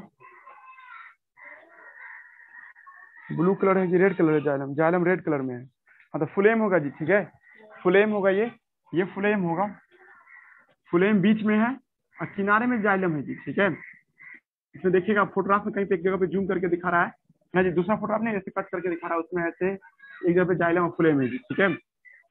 ब्लू कलर है कि रेड कलर है, जाइलम, जाइलम रेड कलर में है। हाँ तो फ्लेम होगा जी, ठीक है, फ्लेम होगा, ये फ्लेम होगा, फ्लेम बीच में है और किनारे में जाइलम है जी, ठीक है। इसमें देखिएगा फोटोग्राफ में कहीं पे एक जगह पे जूम करके दिखा रहा है ना जी, दूसरा फोटोग्राफ नहीं ऐसे कट करके दिखा रहा है, उसमें ऐसे एक जगह पे जाइलम और फ्लेम है जी, ठीक है।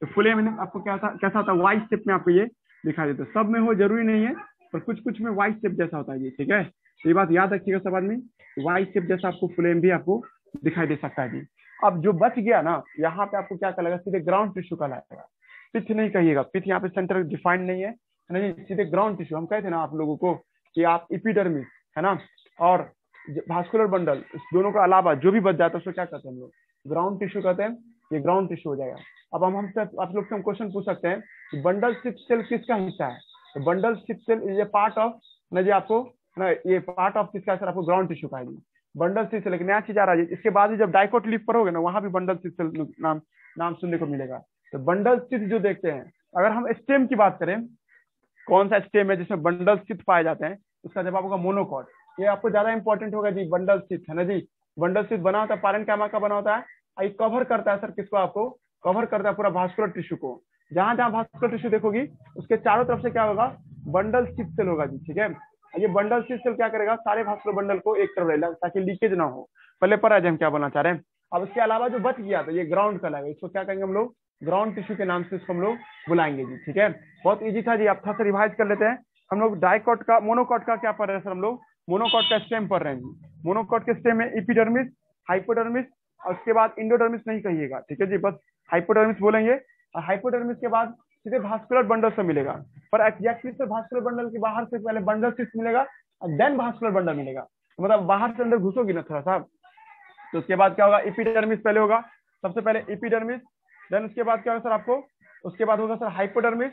तो फ्लेम आपको कैसा होता है, व्हाइट शेप में आपको ये दिखाई देता है। सब में हो जरूरी नहीं है, पर कुछ कुछ में व्हाइट शेप जैसा होता है जी, ठीक है। तो ये बात याद रखिएगा सब आदमी, व्हाइट शेप जैसा आपको फ्लेम भी आपको दिखाई दे सकता है जी। अब जो बच गया ना, यहाँ पे आपको क्या कहलाएगा, सीधे ग्राउंड टिश्यू कहलाएगा, पिथ नहीं कहिएगा, पिथ यहाँ पे सेंटर डिफाइंड नहीं है नहीं, सीधे ग्राउंड टिश्यू। हम कहते हैं ना आप लोगों को कि आप एपिडर्मिस है ना और भास्कुलर बंडल, इस दोनों के अलावा जो भी बच जाता है उसको क्या कहते हैं हम लोग, ग्राउंड टिश्यू कहते हैं। ये ग्राउंड टिश्यू हो जाएगा। अब हम हमसे आप लोग से हम क्वेश्चन पूछ सकते हैं कि बंडल सिप सेल किसका हिस्सा है, तो बंडल सिप सेल ये पार्ट ऑफ ना जी, आपको ना ये पार्ट ऑफ किसका सर, आपको ग्राउंड टिश्यू का है जी, बंडल सिप सेल। लेकिन नया चीज आ रहा है, इसके बाद ही जब डाइकोट लीफ पर होगा ना, वहां भी बंडल सिप सेल नाम सुनने को मिलेगा। तो बंडल सिप जो देखते हैं, अगर हम स्टेम की बात करें, कौन सा स्टेम है जिसमें बंडल स्थित पाए जाते हैं, उसका जवाब होगा मोनोकॉट। ये आपको ज्यादा इंपॉर्टेंट होगा जी, बंडल स्थित है ना जी, बंडल स्थित बना होता है पैरेन्काइमा का बना होता है, ये कवर करता है सर किसको, आपको कवर करता है पूरा भास्कुलर टिश्यू को। जहां जहां भास्कुलर टिश्यू देखोगी उसके चारों तरफ से क्या होगा, बंडल स्थित सेल होगा जी, ठीक है। ये बंडल स्थित सेल क्या करेगा, सारे भास्कुलर बंडल को एक तरफ रहेगा ताकि लीकेज ना हो। पहले पर आज हम क्या बोलना चाह रहे हैं। अब इसके अलावा जो बच गया तो ये ग्राउंड कहलाएगा, इसको क्या कहेंगे हम लोग, ग्राउंड टिश्यू के नाम से इसको हम लोग बुलाएंगे जी, ठीक है। बहुत इजी था जी, आप थोड़ा सा रिवाइज कर लेते हैं। हम लोग डाइकॉट का, मोनोकॉट का क्या पढ़ रहे हैं सर, हम लोग मोनोकॉट का स्टेम पढ़ रहे हैं जी। मोनोकॉट के स्टेम में एपिडर्मिस, हाइपोडर्मिस और उसके बाद इंडोडर्मिस नहीं कहिएगा, ठीक है जी, बस हाइपोडर्मिस बोलेंगे। और हाइपोडर्मिस के बाद सीधे भास्कुलर बंडल से मिलेगा, पर एग्जैक्टली से भास्कुलर बंडल के बाहर से पहले बंडल सिस मिलेगा और देन भास्कुलर बंडल मिलेगा। मतलब बाहर से अंदर घुसोगी ना थोड़ा सा, तो उसके बाद क्या होगा, एपिडर्मिस पहले होगा, सबसे पहले एपिडर्मिस, देन उसके बाद क्या होगा सर आपको, उसके बाद होगा सर हाइपोडर्मिस,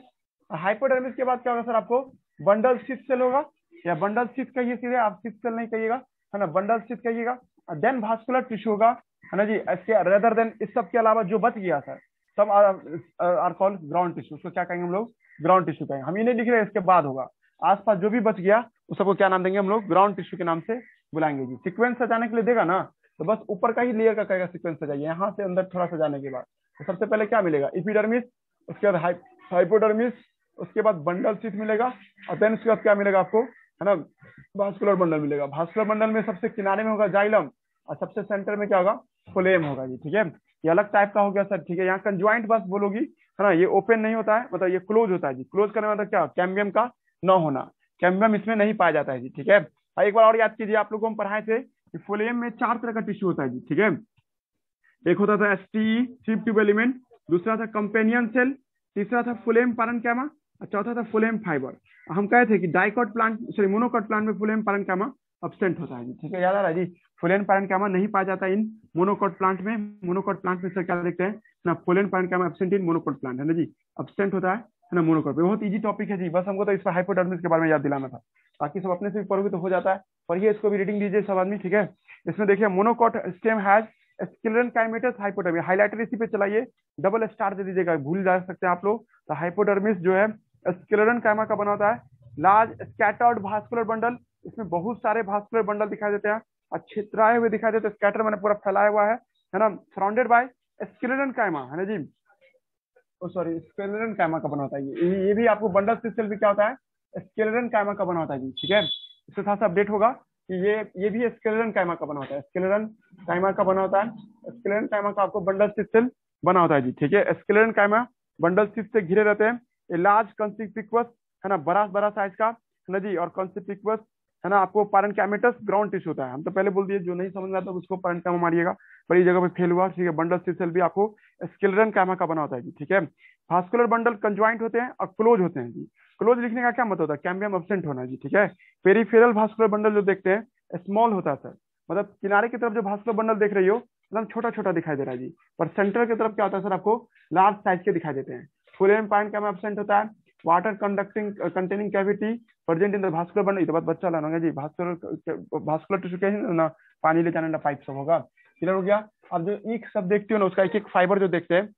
हाइपोडर्मिस के बाद क्या होगा सर आपको, बंडल सिस सेल होगा, या बंडल सिस कहिए सीधे, आप सिस सेल नहीं कहिएगा है ना, बंडल सिस कहिएगा, और देन भास्कुलर टिश्यू होगा है ना जी। इसके रेदर देन इस सब के अलावा जो बच गया सर, सब आर कॉल्ड ग्राउंड टिश्यू। उसको क्या कहेंगे हम लोग, ग्राउंड टिश्यू कहेंगे। हम ये नहीं लिख रहे, इसके बाद होगा आसपास जो भी बच गया उस सबको क्या नाम देंगे हम लोग, ग्राउंड टिश्यू के नाम से बुलाएंगे जी। सीक्वेंस सजाने के लिए देगा ना, तो बस ऊपर का ही लेयर का कहेगा सीक्वेंस सजाइए, यहाँ से अंदर थोड़ा सजाने के बाद तो सबसे पहले क्या मिलेगा, एपिडर्मिस, उसके बाद हाइपोडर्मिस, उसके बाद बंडल सिस मिलेगा, और देन उसके बाद क्या मिलेगा आपको है ना, भास्कुलर बंडल मिलेगा। भास्कुलर बंडल में सबसे किनारे में होगा जाइलम और सबसे सेंटर में क्या होगा, फ्लेम होगा जी, ठीक है। ये अलग टाइप का हो गया सर, ठीक है। यहाँ कंज्वाइंट बस बोलोगी है ना, ये ओपन नहीं होता है, मतलब ये क्लोज होता है जी। क्लोज करने का मतलब क्या, कैम्बियम का न होना, कैम्बियम इसमें नहीं पाया जाता है जी, ठीक है। और एक बार और याद कीजिए, आप लोगों को हम पढ़ाए थे कि फोलियम में 4 तरह का टिश्यू होता है जी, ठीक है। एक होता था एसटी स्ट्रिप ट्यूब एलिमेंट, दूसरा था कंपेनियन सेल, तीसरा था फुलेम पैरेन्काइमा और चौथा था फुलेम फाइबर। हम कहे थे कि dicot plant sorry monocot plant में फुलेम पैरेन्काइमा अब्सेंट होता है जी, ठीक है। याद आ रहा है जी, फुलेम पैरेन्काइमा नहीं पाया जाता इन मोनोकॉट प्लांट में। मोनोकॉट प्लांट में सर क्या देखते हैं ना, phloem parenchyma absent in monocot plant, है ना जी, अब्सेंट होता है ना मोनोकॉट। बहुत इजी टॉपिक है जी, बस हमको तो इस पर हाइपोडर्मिस के बारे में याद दिलाना था, बाकी सब अपने से भी पढ़ोगे तो हो जाता है। पढ़िए इसको भी, रीडिंग दीजिए सब आदमी, ठीक है। इसमें देखिए monocot stem has sclerenchymatous hypodermis, highlighter इसी पे चलाइए, डबल स्टार दे दीजिएगा, भूल जा सकते हैं आप लोग। तो हाइपोडर्मिस जो है स्क्लेरेंकाइमा का बना होता है। लार्ज स्कैटर्ड भास्कुलर बंडल, इसमें बहुत सारे भास्कुलर बंडल दिखाई देते हैं और छितराए हुए दिखाई देते हैं, स्कैटर मैंने पूरा फैलाया हुआ है ना, सराउंडेड बाय स्क्लेरेंकाइमा, है ना जी। सॉरी स्क्लेरेंकाइमा का बना होता है ये भी आपको बंडल सिस्टल भी क्या होता है, स्क्लेरेंकाइमा का बना होता है जी, ठीक है। इससे थोड़ा सा अपडेट होगा कि ये भी स्क्लेरेंकाइमा का बना होता है, स्क्लेरेंकाइमा का बना होता है। स्क्लेरेंकाइमा का आपको बंडल सिस्टल बना होता है जी, ठीक है। स्क्लेरेंकाइमा बंडल सिस्ट से घिरे रहते हैं। ये लार्ज कंसिपिक्वस है ना, बड़ा बड़ा साइज का है ना जी, और कंसिपिक्वस है ना आपको पैरेन्काइमेटस ग्राउंड टिश्यू होता है। हम तो पहले बोल दिए, जो नहीं समझ में आता उसको पैरेन्काइमा मारिएगा, बड़ी जगह पे फेल हुआ, ठीक है। बंडल सिस्टल भी आपको स्क्लेरेंकाइमा का बना होता है जी, ठीक है। भास्कुलर बंडल कंज्वाइंट होते हैं और क्लोज होते हैं जी। क्लोज लिखने का क्या मतलब होता है, कैम्बियम एब्सेंट होना जी, ठीक है। पेरिफेरल भास्कुलर बंडल जो देखते हैं स्मॉल होता है सर, मतलब किनारे की तरफ जो भास्कुलर बंडल देख रही हो एकदम छोटा छोटा दिखाई दे रहा है जी, पर सेंटर की तरफ क्या होता है सर, आपको लार्ज साइज के दिखाई देते हैं। फुलेम पैरेन्काइमा एब्सेंट होता है। Water conducting containing cavity present in the vascular bundle, तो बात बच्चा लाना जी, भास्कुलर टिश्यू के ना पानी ले जाने वाला पाइप सब होगा, क्लियर हो गया। अब जो ईक सब देखते हो ना, उसका एक एक फाइबर जो देखते हैं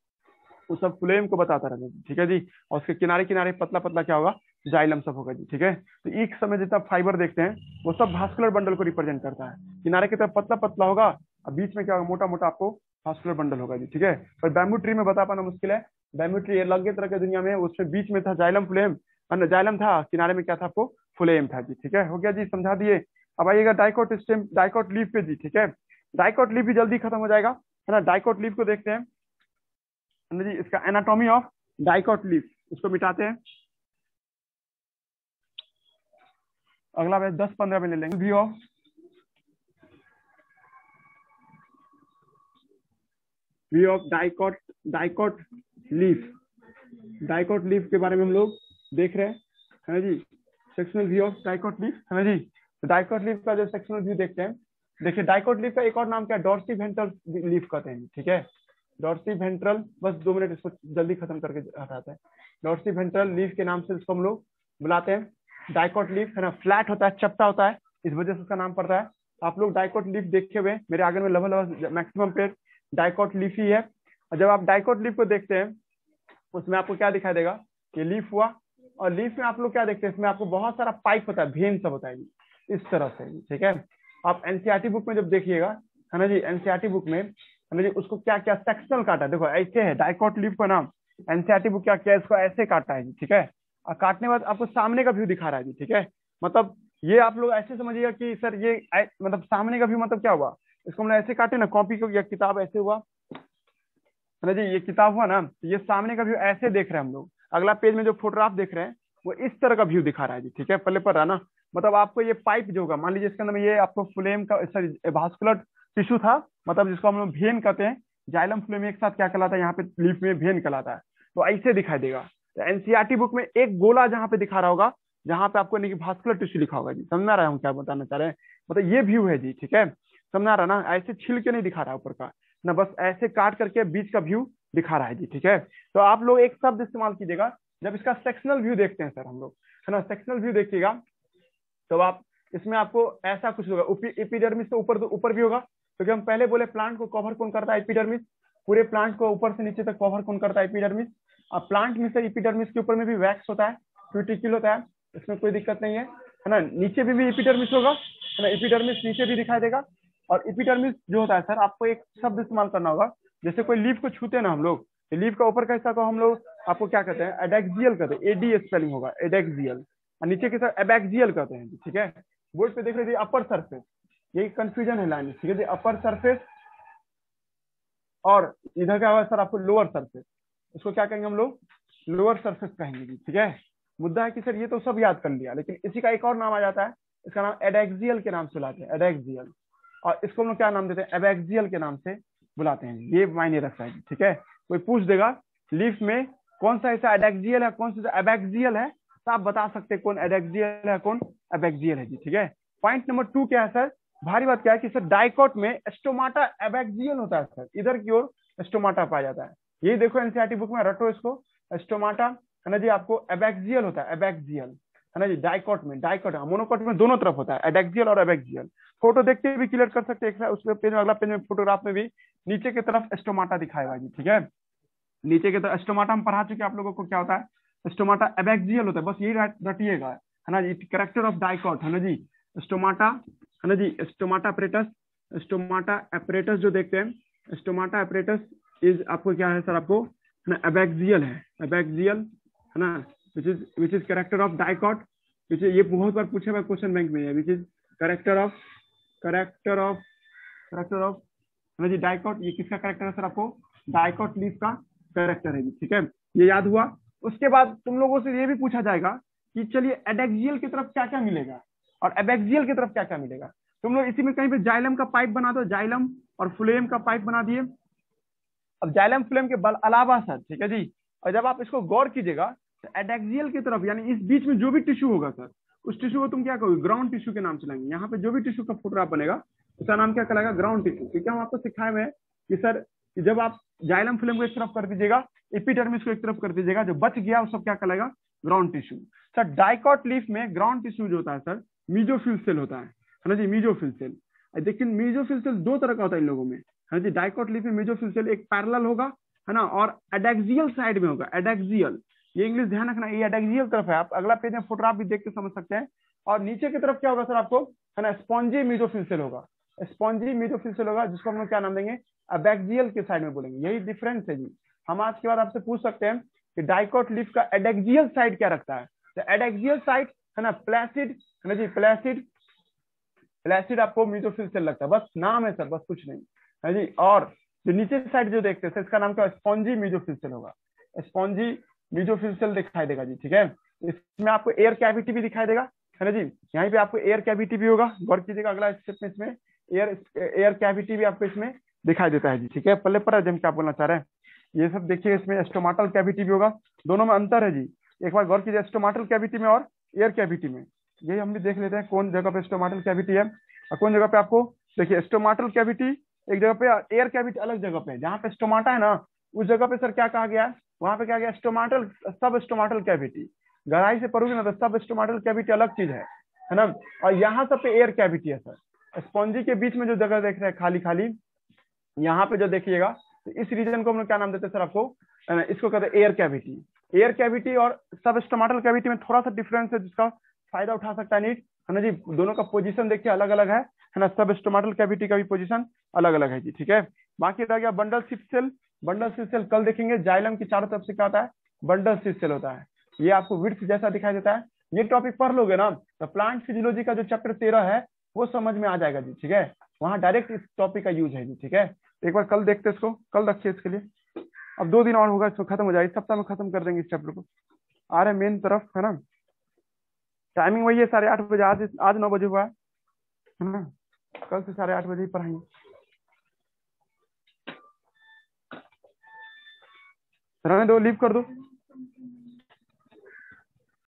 वो सब फ्लेम को बताता रहता है, ठीक है जी। और उसके किनारे किनारे पतला पतला क्या होगा, जाइलम सब होगा जी, ठीक है। तो एक समय जितना फाइबर देखते हैं वो सब भास्कुलर बंडल को रिप्रेजेंट करता है। किनारे की तरफ पतला पतला होगा और बीच में क्या होगा, मोटा मोटा आपको भास्कुलर बंडल होगा जी, ठीक है। पर बैम्बू ट्री में बता पाना मुश्किल है, बैम्बू ट्री अलग तरह के दुनिया में, उसमें बीच में था जाइलम फ्लेम, जाइलम था, किनारे में क्या था आपको फ्लेम था जी, ठीक है। हो गया जी, समझा दिए। अब आइएगा डाइकोट स्टेम, डाइकोट लीफ पे जी, ठीक है। डाइकोट लीफ भी जल्दी खत्म हो जाएगा, है ना। डाइकोट लीफ को देखते हैं जी, इसका एनाटॉमी ऑफ डाइकोट लीफ, इसको मिटाते हैं। अगला बैच 10-15 में ले लेंगे। View of dicot leaf, dicot leaf के बारे में हम लोग देख रहे हैं, है ना जी। Sectional view of dicot leaf, है ना जी। तो डाइकोट लीफ का जो सेक्शनल व्यू देखते हैं, देखिए डाइकोट लीफ का एक और नाम क्या है, डॉर्सी वेंट्रल लीफ कहते हैं, ठीक है। डॉर्सी वेंट्रल, बस 2 मिनट इसको जल्दी खत्म करके हटाते हैं। डॉर्सी वेंट्रल लीफ के नाम से इसको हम लोग बुलाते हैं। डाइकोट लीफ है ना, फ्लैट होता है, चपटा होता है, इस वजह से उसका नाम पड़ता है। आप लोग डाइकोट लीफ देखे हुए मेरे आगे में लगभग मैक्सिमम पेड़ डाइकोट लीफ ही है। और जब आप डाइकोट लीफ को देखते हैं उसमें आपको क्या दिखाई देगा, कि लीफ हुआ, और लीफ में आप लोग क्या देखते हैं, इसमें आपको बहुत सारा पाइप होता है, भेन सब होता है इस तरह से, ठीक है। आप एनसीईआरटी बुक में जब देखिएगा, है ना जी, एनसीईआरटी बुक में है ना जी, उसको क्या क्या सेक्शनल काटा है, देखो ऐसे है डाइकोट लीफ का नाम, एनसीईआरटी बुक क्या किया, इसको ऐसे काटा है जी, ठीक है। और काटने के बाद आपको सामने का व्यू दिखा रहा है जी, ठीक है। मतलब ये आप लोग ऐसे समझिएगा कि सर ये मतलब सामने का व्यू मतलब क्या हुआ, इसको हमने ऐसे काटे ना, कॉपी को या किताब ऐसे हुआ, है ना जी, ये किताब हुआ ना, ये सामने का व्यू ऐसे देख रहे हैं हम लोग। अगला पेज में जो फोटोग्राफ देख रहे हैं वो इस तरह का व्यू दिखा रहा है जी, ठीक है। पल्ले पर रहा ना, मतलब आपको ये पाइप जो होगा, मान लीजिए इसके अंदर में ये आपको फ्लेम का सॉरी भास्कुलर टिश्यू था, मतलब जिसको हम लोग भेन कहते हैं, जाइलम फ्लेम एक साथ क्या कहलाता है, यहाँ पे लीफ में भेन कहलाता है, तो ऐसे दिखाई देगा। तो एनसीईआरटी बुक में एक गोला जहाँ पे दिखा रहा होगा, जहाँ पे आपको नहीं भास्कुलर टिश्यू लिखा होगा जी, समझ आ रहा है हम क्या बताना चाह रहे हैं, मतलब ये व्यू है जी, ठीक है। समझ आ रहा ना, ऐसे छिल के नहीं दिखा रहा है ऊपर का ना, बस ऐसे काट करके बीच का व्यू दिखा रहा है जी, ठीक है। तो आप लोग एक शब्द इस्तेमाल कीजिएगा जब इसका सेक्शनल व्यू देखते हैं सर हम लोग, है ना, सेक्शनल व्यू देखिएगा तो आप इसमें आपको ऐसा कुछ होगा, एपिडर्मिस तो ऊपर भी होगा, क्योंकि हम पहले बोले प्लांट को कवर कौन करता है, एपिडर्मिस। पूरे प्लांट को ऊपर से नीचे तक कवर कौन करता है, एपिडर्मिस। अब प्लांट में से एपिडर्मिस के ऊपर में भी वैक्स होता है, क्यूटिकल होता है, इसमें कोई दिक्कत नहीं है ना। नीचे भी एपिडर्मिस होगा, है ना, एपिडर्मिस नीचे भी दिखाई देगा। और एपिडर्मिस जो होता है सर, आपको एक शब्द इस्तेमाल करना होगा, जैसे कोई लीफ को छूते ना हम लोग, लीफ का ऊपर का हिस्सा को हम लोग आपको क्या कहते हैं, एडेक्सियल कहते हैं, एडी स्पेलिंग होगा, एडेक्सियल। और नीचे के साथ एबैक्सियल कहते हैं, ठीक है। बोर्ड पे देख रहे थे अपर सरफेस, यही कंफ्यूजन है लाइन, ठीक है जी। अपर सरफेस और इधर क्या होगा सर आपको लोअर सरफेस, इसको क्या कहेंगे हम लोग, लोअर सरफेस कहेंगे जी, ठीक है। मुद्दा है कि सर ये तो सब याद कर लिया, लेकिन इसी का एक और नाम आ जाता है, इसका नाम एडेक्सियल के नाम से बुलाते हैं, एडेक्सियल। और इसको हम लोग क्या नाम देते हैं, एबैक्सियल के नाम से बुलाते हैं। ये मायने रखता है, ठीक है। कोई पूछ देगा लीफ में कौन सा ऐसा एडेक्सियल है, कौन सा एबैक्सियल है, तो आप बता सकते हैं कौन एडेक्सियल है कौन एबैक्सियल है जी, ठीक है। पॉइंट नंबर 2 क्या है सर, भारी बात क्या है कि सर डाइकोट में स्टोमाटा एबैक्सियल होता है सर, इधर की ओर स्टोमाटा पाया जाता है। ये देखो एनसीईआरटी बुक में रटो इसको, स्टोमाटा है ना जी, आपको एबैक्सियल होता है, एबैक्सियल है ना जी। डाइकोट में, डाइकोट मोनोकोट में दोनों तरफ होता है, एडेक्सियल और एबैक्सियल। फोटो देखते भी क्लियर कर सकते हैं, उस पेज में, अगला पेज में फोटोग्राफ में भी नीचे की तरफ स्टोमाटा दिखाएगा जी, ठीक है। नीचे की तरफ स्टोमाटा हम पढ़ा चुके आप लोगों को क्या होता है, स्टोमाटा एबैक्सियल होता है, बस यही रटिएगा है ना जी। कैरेक्टर ऑफ डाइकोट है ना जी, स्टोमाटा है ना जी, स्टोमाटा अपरेटस, स्टोमाटा अपरेटस जो देखते हैं, स्टोमाटा अपरेटस इज आपको क्या है सर, आपको है ना एबैक्सियल है, एबैक्सियल है ना, which is character of dicot, which ये बहुत बार पूछे हुए क्वेश्चन बैंक में है, विच इज कैरेक्टर ऑफ है ना जी डाइकोट। ये किसका कैरेक्टर है सर, आपको डाइकोट लीफ का कैरेक्टर है जी, ठीक है। ये याद हुआ। उसके बाद तुम लोगों से ये भी पूछा जाएगा कि चलिए एडेक्सियल की तरफ क्या क्या मिलेगा और एबैक्सियल की तरफ क्या क्या मिलेगा। तुम लोग इसी में कहीं पे जाइलम का पाइप बना दो, जाइलम और फ्लोएम का पाइप बना दिए। अब जाइलम फ्लोएम के अलावा सर, ठीक है जी, और जब आप इसको गौर कीजिएगा तो एडेक्सियल की तरफ यानी इस बीच में जो भी टिश्यू होगा सर, उस टिश्यू को तुम क्या कहोगे, ग्राउंड टिश्यू के नाम से लेंगे। यहाँ पे जो भी टिश्यू का फोटोग्राफ बनेगा उसका नाम क्या कहलाएगा, ग्राउंड टिश्यू। क्योंकि हम आपको सिखाए हुए हैं कि सर कि जब आप जाइलम फ्लोएम को एक तरफ कर दीजिएगा, एपिडर्मिस को एक तरफ कर दीजिएगा, जो बच गया वो सब क्या कहलाएगा, ground tissue. Sir dicot leaf में ग्राउंड टिश्यू जो होता है सर, मीजोफिल सेल होता है ना जी, मीजोफिल सेल। लेकिन मीजोफिल सेल दो तरह का होता है इन लोगों में, है जी। डाइकोट लीफ में मीजोफिल सेल एक पैरेलल होगा है ना, और एडेक्सियल साइड में होगा, एडेक्सियल। ये इंग्लिश ध्यान रखना, ये एडेक्सियल तरफ है। आप अगला पेज में फोटोग्राफ भी देख के समझ सकते हैं। और नीचे की तरफ क्या होगा सर, आपको है ना स्पॉन्जी मीजोफिल सेल होगा, स्पॉन्जी मीजोफिल सेल होगा, जिसको हम लोग क्या नाम देंगे, एबैक्सियल के साइड में बोलेंगे। यही डिफरेंस है जी। हम आज के बाद आपसे पूछ सकते हैं कि डाइकोट लीफ का एडेक्सियल साइड क्या रखता है, तो एडेक्सियल साइड है ना प्लेसिड है ना जी, प्लेसिड, प्लेसिड आपको मीजोफिल सेल लगता है, बस नाम है सर, बस कुछ नहीं है जी। और जो नीचे साइड जो देखते हैं इसका नाम क्या, स्पॉन्जी मीजोफिल सेल होगा, स्पॉन्जी मीजोफिल सेल दिखाई देगा जी, ठीक है। इसमें आपको एयर कैविटी भी दिखाई देगा है ना जी, यहाँ पे आपको एयर कैविटी भी होगा, गौर कीजिएगा अगला स्टेप में इसमें एयर कैविटी भी आपको इसमें दिखाई देता है जी, ठीक है। पल्ले पर हम क्या बोलना चाह रहे हैं, ये सब देखिए। इसमें स्टोमाटल कैविटी भी होगा, दोनों में अंतर है जी। एक बार गौर कीजिए स्टोमाटल कैविटी में और एयर कैविटी में, यही हम भी देख लेते हैं कौन जगह पे स्टोमाटल कैविटी है और कौन जगह पे आपको, देखिए स्टोमाटल कैविटी एक जगह पे, एयर कैविटी अलग जगह पे। जहाँ पे स्टोमाटा है ना उस जगह पे सर क्या कहा गया है, वहां पे क्या गया, स्टोमाटल, सब स्टोमाटल कैविटी। गहराई से पढ़ोगे ना तो सब स्टोमाटल कैविटी अलग चीज है ना। और यहाँ सब पे एयर कैविटी है सर। स्पॉन्जी के बीच में जो जगह देख रहे हैं खाली खाली, यहाँ पे जो देखिएगा, तो इस रीजन को हम लोग क्या नाम देते हैं सर, आपको इसको कहते हैं एयर कैविटी। एयर कैविटी और सब स्टोमाटल कैविटी में थोड़ा सा डिफरेंस है, जिसका फायदा उठा सकता है नीट है ना जी। दोनों का पोजीशन देखिए अलग अलग है ना, सब स्टोमाटल कैविटी का भी पोजीशन अलग अलग है जी, ठीक है। बाकी रह गया bundle sheath cell. Bundle sheath cell कल देखेंगे। जाइलम की चारों तरफ से क्या होता है, बंडल सिप सेल होता है। ये आपको विड्थ जैसा दिखाई देता है। ये टॉपिक पढ़ लोगे ना तो प्लांट फिजियोलॉजी का जो चैप्टर 13 है वो समझ में आ जाएगा जी, ठीक है। वहां डायरेक्ट इस टॉपिक का यूज है जी, ठीक है। एक बार कल देखते इसको, कल रखिए इसके लिए। अब 2 दिन और होगा, इसको खत्म हो जाएगा, इस सप्ताह में खत्म कर देंगे इस चैप्टर को। आ रहे मेन तरफ है ना। टाइमिंग वही है 8:30 बजे, आज 9 बजे हुआ है ना, कल से 8:30 बजे ही पढ़ाएंगे। रहने दो, लीव कर दो।